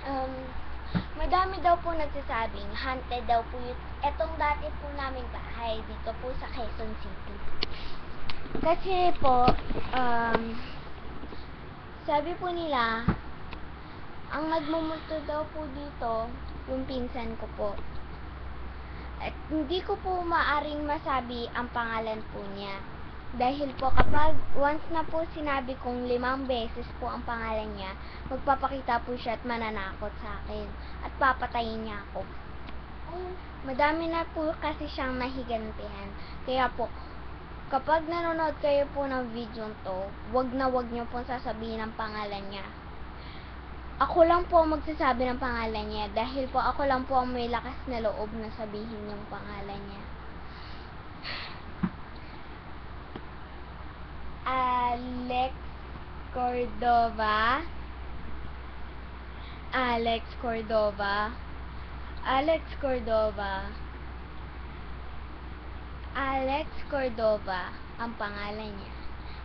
Um, Madami daw po nagsasabing haunted daw po etong dati po naming bahay dito po sa Quezon City. Kasi po, sabi po nila, ang nagmumulto daw po dito, yung pinsan ko po. At hindi ko po maaring masabi ang pangalan po niya. Dahil po kapag once na po sinabi kong 5 beses po ang pangalan niya, magpapakita po siya at mananakot sa akin. At papatayin niya ako. Madami na po kasi siyang nahigantihan. Kaya po, kapag nanonood kayo po ng video to, wag niyo po sasabihin ang pangalan niya. Ako lang po magsasabi ng pangalan niya dahil po ako lang po ang may lakas na loob na sabihin yung pangalan niya. Alex Cordova. Alex Cordova. Alex Cordova. Alex Cordova ang pangalan niya.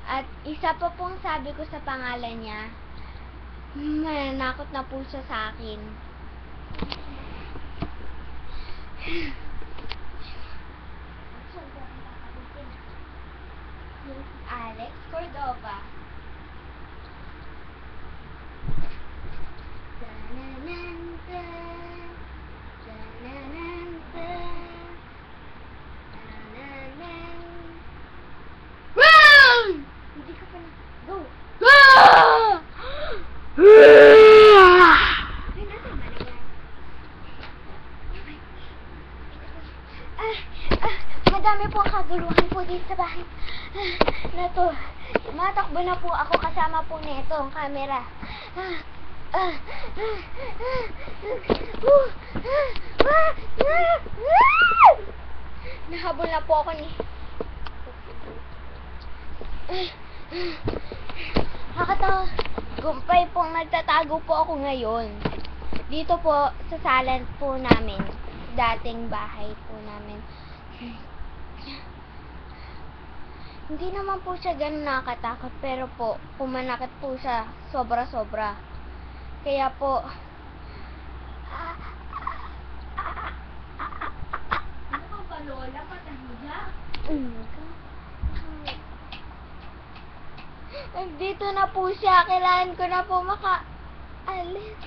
At isa pa pong sabi ko sa pangalan niya, mananakot na po siya sa akin. Alex Cordova. Hindi ka pa na. Go! Madami po ang kaguluhan po dito sa bahay na to. Matakbo na po ako kasama po nito ang camera. Nahabol na po ako ni Nakatawa. Gumpay pong nagtatago po ako ngayon. Dito po sa salan po namin. Dating bahay po namin. Hindi naman po siya ganun nakatakot. Pero po, pumanakit po siya sobra-sobra. Kaya po, Ano ka ba, Lola? Patahiya? Nandito na po siya. Kailangan ko na po makaalis.